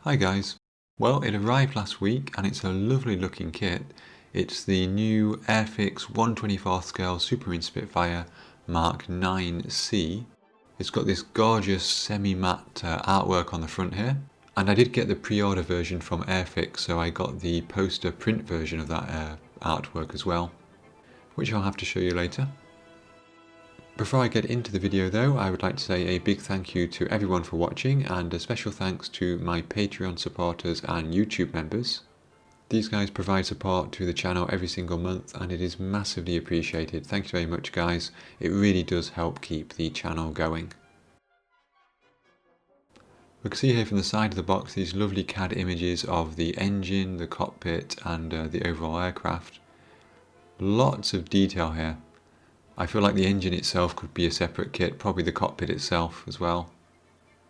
Hi guys. Well, it arrived last week and it's a lovely looking kit. It's the new Airfix 1/24 scale Supermarine Spitfire Mark 9C. It's got this gorgeous semi-matte artwork on the front here. And I did get the pre-order version from Airfix, so I got the poster print version of that artwork as well, which I'll have to show you later. Before I get into the video though, I would like to say a big thank you to everyone for watching and a special thanks to my Patreon supporters and YouTube members. These guys provide support to the channel every single month and it is massively appreciated. Thank you very much guys, it really does help keep the channel going. We can see here from the side of the box these lovely CAD images of the engine, the cockpit and the overall aircraft. Lots of detail here. I feel like the engine itself could be a separate kit, probably the cockpit itself as well.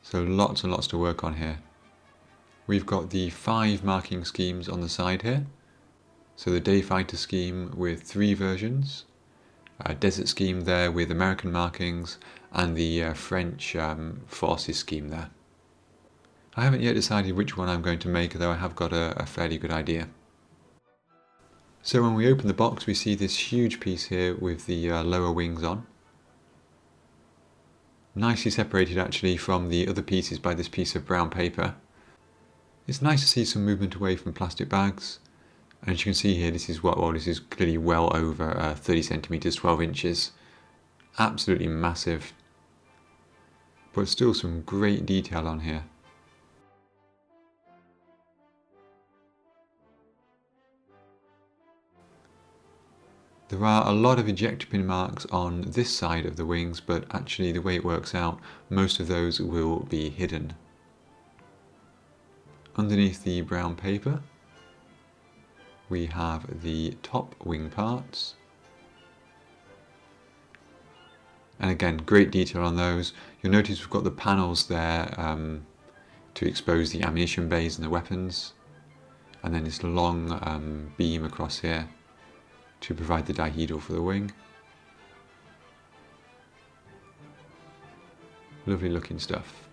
So lots and lots to work on here. We've got the 5 marking schemes on the side here. So the Dayfighter scheme with 3 versions, a Desert scheme there with American markings, and the French Forces scheme there. I haven't yet decided which one I'm going to make, though I have got a fairly good idea. So when we open the box we see this huge piece here with the lower wings on. Nicely separated actually from the other pieces by this piece of brown paper. It's nice to see some movement away from plastic bags. And as you can see here, this is clearly well over 30 centimeters, 12 inches. Absolutely massive. But still some great detail on here. There are a lot of ejector pin marks on this side of the wings, but actually the way it works out, most of those will be hidden. Underneath the brown paper, we have the top wing parts. And again, great detail on those. You'll notice we've got the panels there to expose the ammunition bays and the weapons. And then this long beam across here to provide the dihedral for the wing. Lovely looking stuff.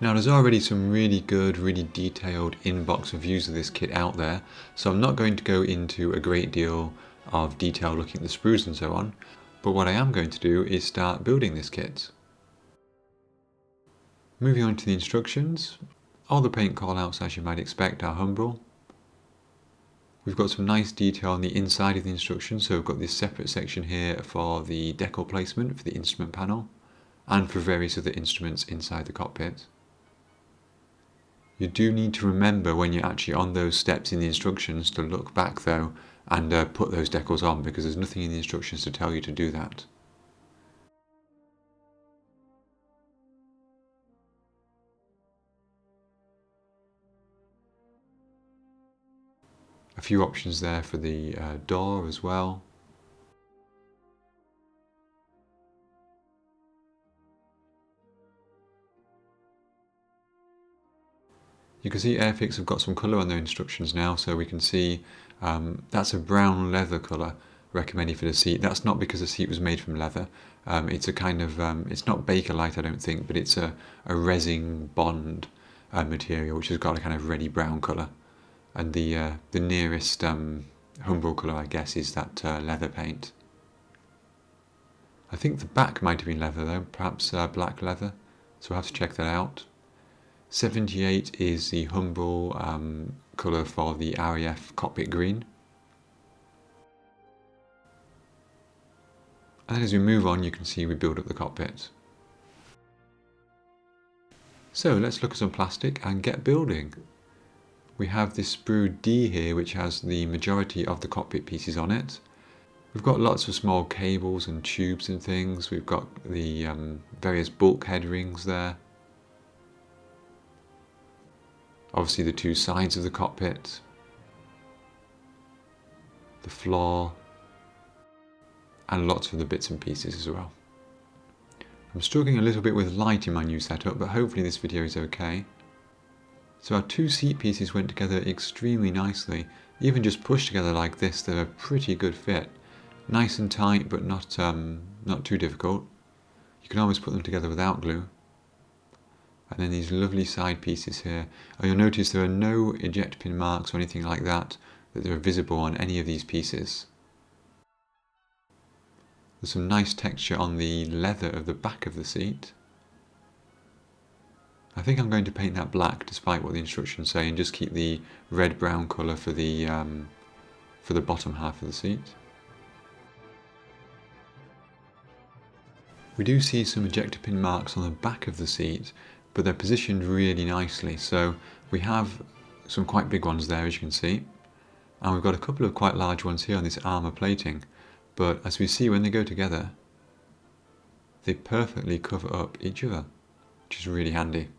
Now there's already some really good, really detailed in-box reviews of this kit out there, so I'm not going to go into a great deal of detail looking at the sprues and so on, but what I am going to do is start building this kit. Moving on to the instructions, all the paint callouts as you might expect are humble. We've got some nice detail on the inside of the instructions, so we've got this separate section here for the decal placement for the instrument panel and for various other instruments inside the cockpit. You do need to remember when you're actually on those steps in the instructions to look back though and put those decals on, because there's nothing in the instructions to tell you to do that. A few options there for the door as well. You can see Airfix have got some colour on their instructions now, so we can see that's a brown leather colour recommended for the seat. That's not because the seat was made from leather. It's a kind of, it's not Bakelite I don't think, but it's a resin bond material which has got a kind of reddy brown colour. And the nearest humble colour I guess is that leather paint. I think the back might have been leather though, perhaps black leather, so we'll have to check that out. 78 is the humble colour for the RAF cockpit green. And then as we move on you can see we build up the cockpit. So let's look at some plastic and get building. We have this sprue D here which has the majority of the cockpit pieces on it. We've got lots of small cables and tubes and things. We've got the various bulkhead rings there. Obviously the 2 sides of the cockpit. The floor. And lots of the bits and pieces as well. I'm struggling a little bit with light in my new setup, but hopefully this video is okay. So our 2 seat pieces went together extremely nicely. Even just pushed together like this, they're a pretty good fit. Nice and tight, but not too difficult. You can always put them together without glue. and then these lovely side pieces here. And you'll notice there are no ejector pin marks or anything like that are visible on any of these pieces. There's some nice texture on the leather of the back of the seat. I think I'm going to paint that black despite what the instructions say, and just keep the red-brown colour for the bottom half of the seat. We do see some ejector pin marks on the back of the seat, but they're positioned really nicely. So we have some quite big ones there, as you can see, and we've got a couple of quite large ones here on this armour plating. But as we see, when they go together, they perfectly cover up each other, which is really handy.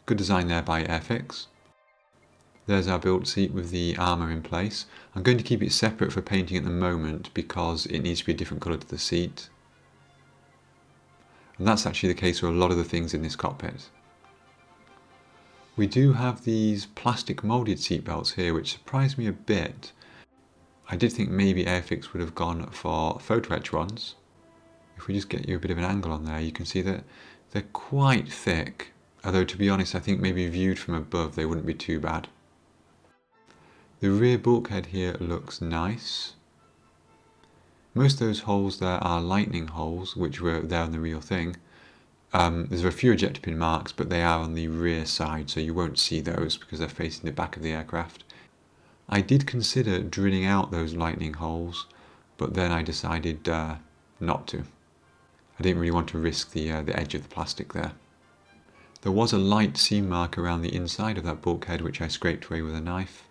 Good design there by Airfix. There's our built seat with the armour in place. I'm going to keep it separate for painting at the moment because it needs to be a different colour to the seat. And that's actually the case for a lot of the things in this cockpit. We do have these plastic moulded seat belts here, which surprised me a bit. I did think maybe Airfix would have gone for photo etch ones. If we just get you a bit of an angle on there, you can see that they're quite thick. Although, to be honest, I think maybe viewed from above they wouldn't be too bad. The rear bulkhead here looks nice. Most of those holes there are lightning holes, which were there on the real thing. There's a few ejector pin marks, but they are on the rear side, so you won't see those because they're facing the back of the aircraft. I did consider drilling out those lightning holes, but then I decided not to. I didn't really want to risk the edge of the plastic there. There was a light seam mark around the inside of that bulkhead, which I scraped away with a knife.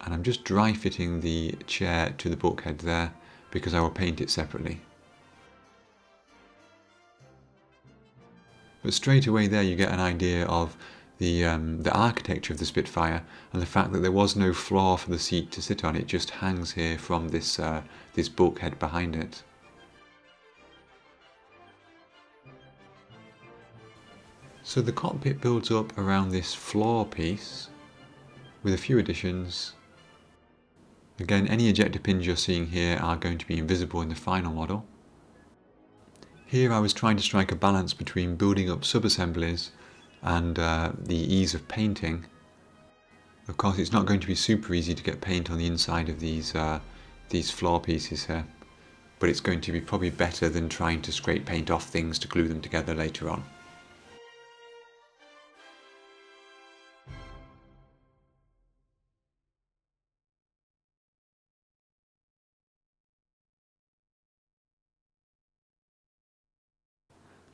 And I'm just dry fitting the chair to the bulkhead there because I will paint it separately. But straight away there you get an idea of the architecture of the Spitfire, and the fact that there was no floor for the seat to sit on. It just hangs here from this bulkhead behind it. So the cockpit builds up around this floor piece with a few additions. Again, any ejector pins you're seeing here are going to be invisible in the final model. Here I was trying to strike a balance between building up sub-assemblies and the ease of painting. Of course, it's not going to be super easy to get paint on the inside of these floor pieces here, but it's going to be probably better than trying to scrape paint off things to glue them together later on.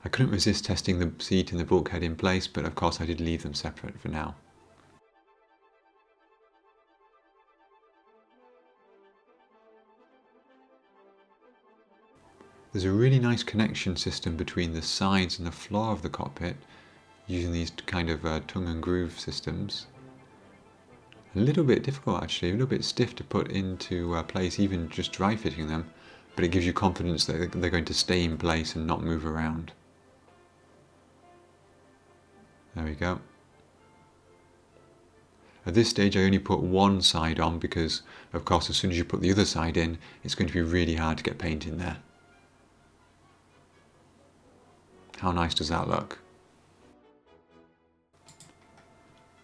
I couldn't resist testing the seat and the bulkhead in place, but of course I did leave them separate for now. There's a really nice connection system between the sides and the floor of the cockpit using these kind of tongue and groove systems. A little bit difficult actually, a little bit stiff to put into place even just dry fitting them, but it gives you confidence that they're going to stay in place and not move around. There we go. At this stage I only put one side on because of course as soon as you put the other side in it's going to be really hard to get paint in there. How nice does that look?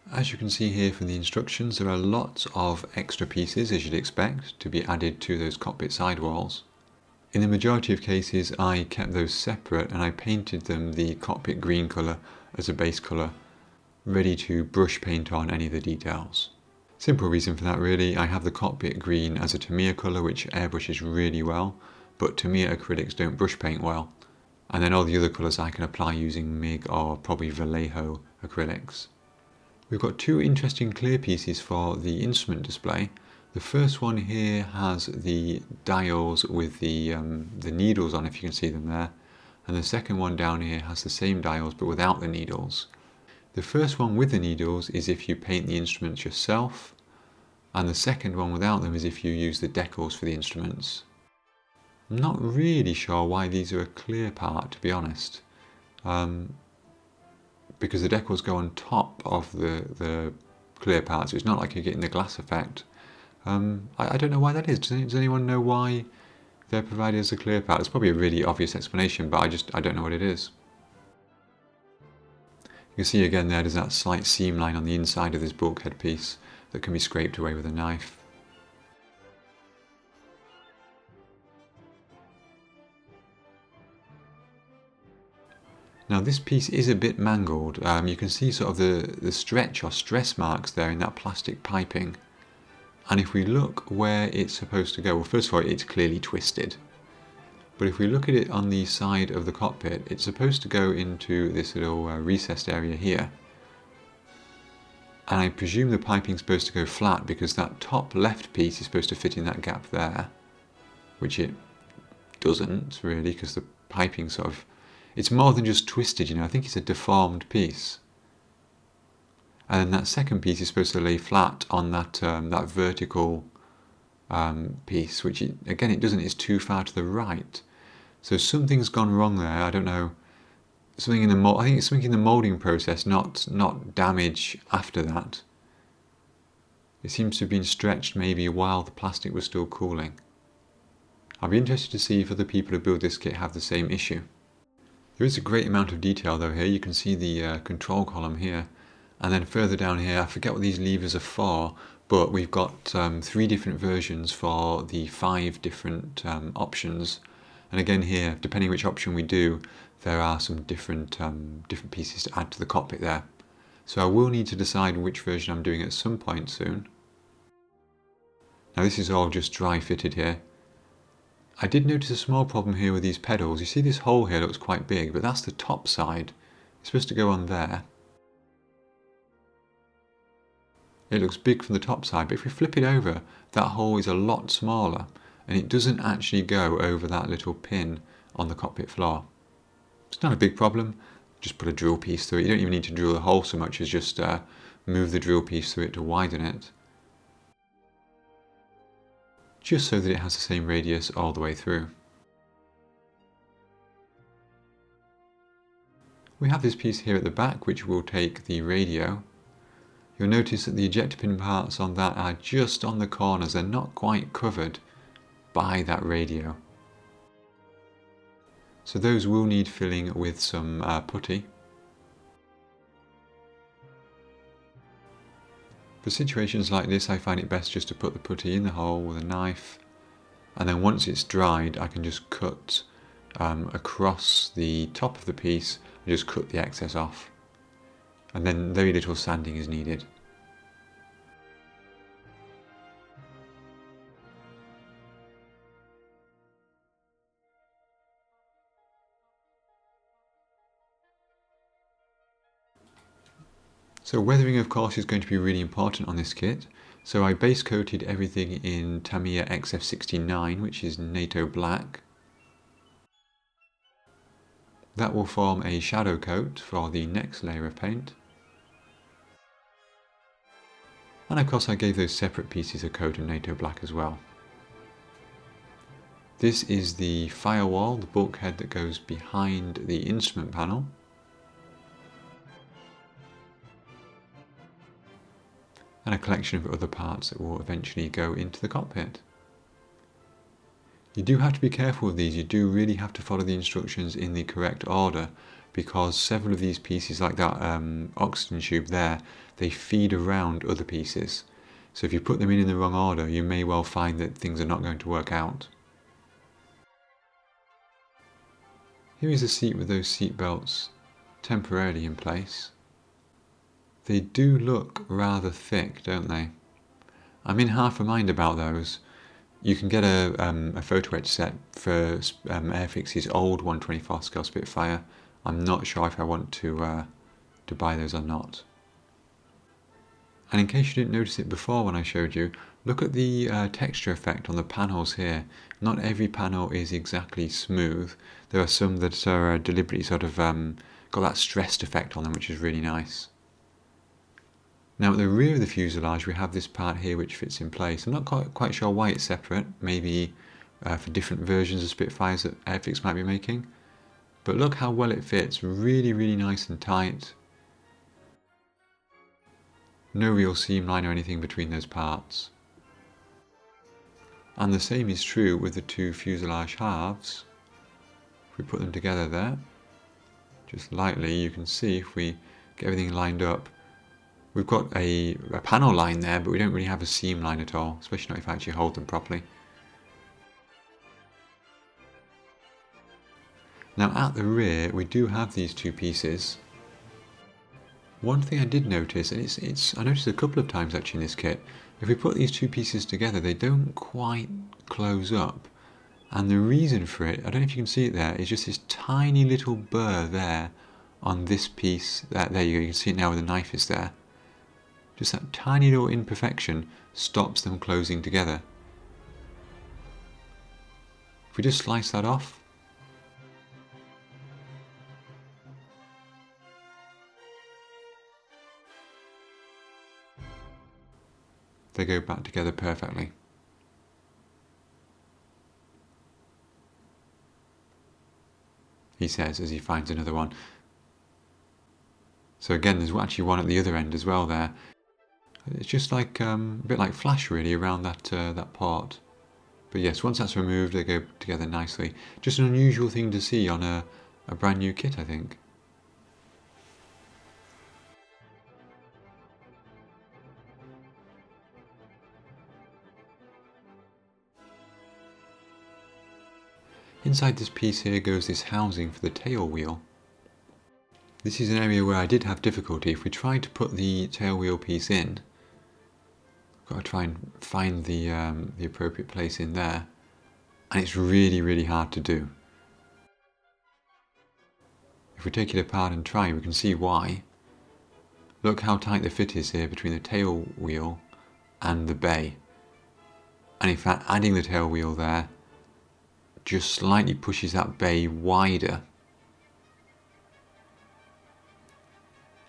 As you can see here from the instructions, there are lots of extra pieces, as you'd expect, to be added to those cockpit sidewalls. In the majority of cases I kept those separate and I painted them the cockpit green colour as a base colour, ready to brush paint on any of the details. Simple reason for that really, I have the cockpit green as a Tamiya colour which airbrushes really well, but Tamiya acrylics don't brush paint well. And then all the other colours I can apply using MIG or probably Vallejo acrylics. We've got two interesting clear pieces for the instrument display. The first one here has the dials with the needles on, if you can see them there. And the second one down here has the same dials but without the needles. The first one with the needles is if you paint the instruments yourself, and the second one without them is if you use the decals for the instruments. I'm not really sure why these are a clear part, to be honest, because the decals go on top of the clear part, so it's not like you're getting the glass effect. I don't know why that is. Does anyone know why they're provided as a clear part? It's probably a really obvious explanation, but I don't know what it is. You can see again there's that slight seam line on the inside of this bulkhead piece that can be scraped away with a knife. Now this piece is a bit mangled. You can see sort of the stretch or stress marks there in that plastic piping. And if we look where it's supposed to go, well, first of all, it's clearly twisted. But if we look at it on the side of the cockpit, it's supposed to go into this little recessed area here. And I presume the piping's supposed to go flat because that top left piece is supposed to fit in that gap there, which it doesn't really, because the piping sort of, it's more than just twisted, you know. I think it's a deformed piece. And then that second piece is supposed to lay flat on that that vertical piece, which again it doesn't. It's too far to the right. So something's gone wrong there. I don't know. Something in the I think it's something in the molding process, not damage after that. It seems to have been stretched maybe while the plastic was still cooling. I'll be interested to see if other people who build this kit have the same issue. There is a great amount of detail though here. You can see the control column here, and then further down here, I forget what these levers are for, but we've got 3 different versions for the 5 different options. And again here, depending which option we do, there are some different pieces to add to the cockpit there. So I will need to decide which version I'm doing at some point soon. Now this is all just dry fitted here. I did notice a small problem here with these pedals. You see this hole here looks quite big, but that's the top side. It's supposed to go on there. It looks big from the top side, but if we flip it over, that hole is a lot smaller, and it doesn't actually go over that little pin on the cockpit floor. It's not a big problem. Just put a drill piece through it. You don't even need to drill the hole so much as just move the drill piece through it to widen it, just so that it has the same radius all the way through. We have this piece here at the back which will take the radio. You'll notice that the ejector pin parts on that are just on the corners. They're not quite covered by that radio. So those will need filling with some putty. For situations like this, I find it best just to put the putty in the hole with a knife, and then once it's dried, I can just cut across the top of the piece and just cut the excess off. And then very little sanding is needed. So weathering of course is going to be really important on this kit. So I base coated everything in Tamiya XF69, which is NATO black. That will form a shadow coat for the next layer of paint. And of course I gave those separate pieces a coat of NATO black as well. This is the firewall, the bulkhead that goes behind the instrument panel. And a collection of other parts that will eventually go into the cockpit. You do have to be careful with these. You do really have to follow the instructions in the correct order, because several of these pieces, like that oxygen tube there, they feed around other pieces. So if you put them in the wrong order, you may well find that things are not going to work out. Here is the seat with those seat belts temporarily in place. They do look rather thick, don't they? I'm in half a mind about those. You can get a photo etch set for Airfix's old 1/24 scale Spitfire. I'm not sure if I want to buy those or not. And in case you didn't notice it before when I showed you, look at the texture effect on the panels here. Not every panel is exactly smooth. There are some that are deliberately sort of got that stressed effect on them, which is really nice. Now at the rear of the fuselage we have this part here which fits in place. I'm not quite sure why it's separate, maybe for different versions of Spitfires that Airfix might be making. But look how well it fits, really, really nice and tight. No real seam line or anything between those parts. And the same is true with the 2 fuselage halves. If we put them together there, just lightly, you can see if we get everything lined up. We've got a panel line there, but we don't really have a seam line at all, especially not if I actually hold them properly. Now at the rear, we do have these two pieces. One thing I did notice, and I noticed a couple of times actually in this kit, if we put these two pieces together, they don't quite close up. And the reason for it, I don't know if you can see it there, is just this tiny little burr there on this piece. There you go, you can see it now where the knife is there. Just that tiny little imperfection stops them closing together. If we just slice that off, they go back together perfectly. He says as he finds another one. So again, there's actually one at the other end as well there. It's just like a bit like flash really around that part. But yes, once that's removed, they go together nicely. Just an unusual thing to see on a brand new kit, I think. Inside this piece here goes this housing for the tail wheel. This is an area where I did have difficulty. If we tried to put the tail wheel piece in, got to try and find the appropriate place in there, and it's really, really hard to do. If we take it apart and try, we can see why. Look how tight the fit is here between the tail wheel and the bay. And in fact, adding the tail wheel there just slightly pushes that bay wider.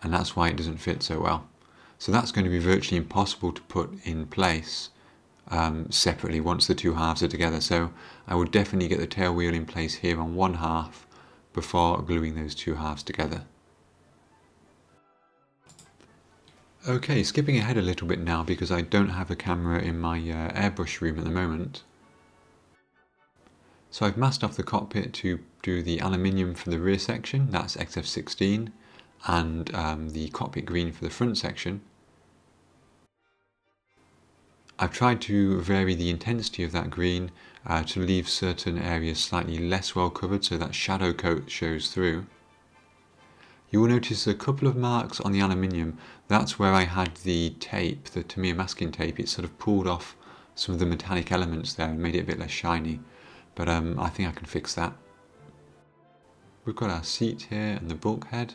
And that's why it doesn't fit so well. So that's going to be virtually impossible to put in place separately once the two halves are together. So I would definitely get the tail wheel in place here on one half before gluing those two halves together. Okay, skipping ahead a little bit now because I don't have a camera in my airbrush room at the moment. So I've masked off the cockpit to do the aluminium for the rear section, that's XF16, and the cockpit green for the front section. I've tried to vary the intensity of that green to leave certain areas slightly less well covered so that shadow coat shows through. You will notice a couple of marks on the aluminium. That's where I had the tape, the Tamiya masking tape. It sort of pulled off some of the metallic elements there and made it a bit less shiny. But I think I can fix that. We've got our seat here and the bulkhead.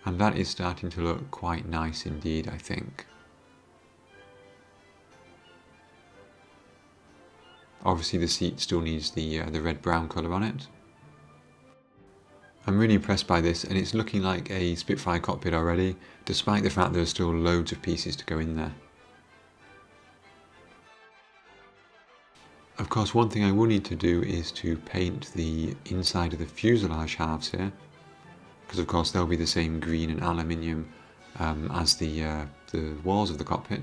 And that is starting to look quite nice indeed, I think. Obviously the seat still needs the red-brown colour on it. I'm really impressed by this, and it's looking like a Spitfire cockpit already, despite the fact there are still loads of pieces to go in there. Of course, one thing I will need to do is to paint the inside of the fuselage halves here, because of course they'll be the same green and aluminium as the walls of the cockpit.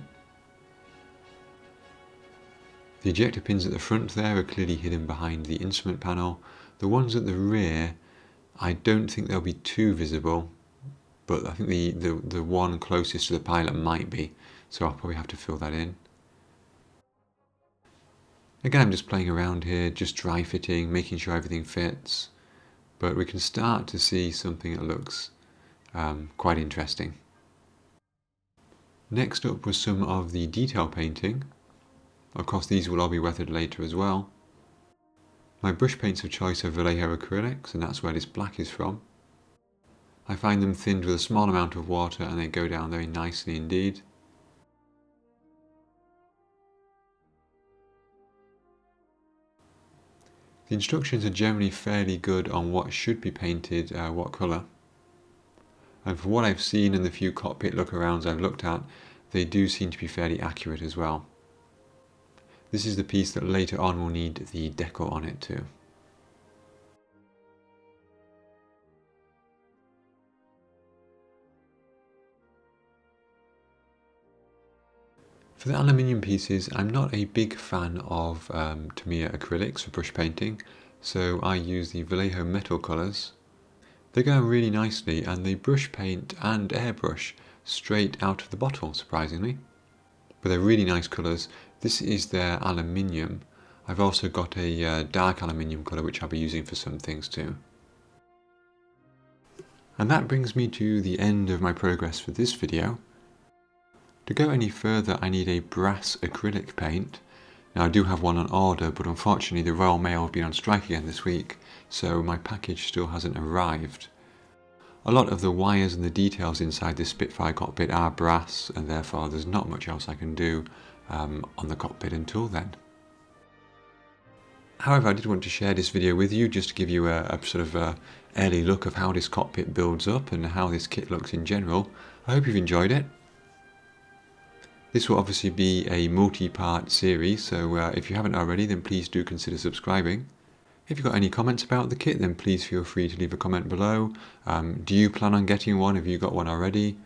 The ejector pins at the front there are clearly hidden behind the instrument panel. The ones at the rear, I don't think they'll be too visible, but I think the one closest to the pilot might be, so I'll probably have to fill that in. Again, I'm just playing around here, just dry fitting, making sure everything fits, but we can start to see something that looks quite interesting. Next up was some of the detail painting. Of course, these will all be weathered later as well. My brush paints of choice are Vallejo acrylics, and that's where this black is from. I find them thinned with a small amount of water and they go down very nicely indeed. The instructions are generally fairly good on what should be painted, what colour. And for what I've seen and the few cockpit look-arounds I've looked at, they do seem to be fairly accurate as well. This is the piece that later on will need the decal on it too. For the aluminium pieces, I'm not a big fan of Tamiya acrylics for brush painting, so I use the Vallejo metal colours. They go really nicely and they brush paint and airbrush straight out of the bottle, surprisingly. But they're really nice colours. This is their aluminium. I've also got a dark aluminium colour which I'll be using for some things too. And that brings me to the end of my progress for this video. To go any further I need a brass acrylic paint. Now I do have one on order, but unfortunately the Royal Mail have been on strike again this week, so my package still hasn't arrived. A lot of the wires and the details inside this Spitfire cockpit are brass, and therefore there's not much else I can do on the cockpit until then. However, I did want to share this video with you just to give you a sort of early look of how this cockpit builds up and how this kit looks in general. I hope you've enjoyed it. This will obviously be a multi-part series, so if you haven't already then please do consider subscribing. If you've got any comments about the kit then please feel free to leave a comment below. Do you plan on getting one? Have you got one already?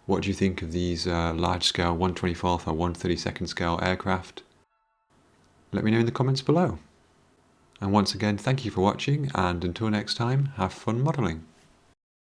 What do you think of these large scale 1/24th or 1/32nd scale aircraft? Let me know in the comments below. And once again, thank you for watching, and until next time, have fun modelling.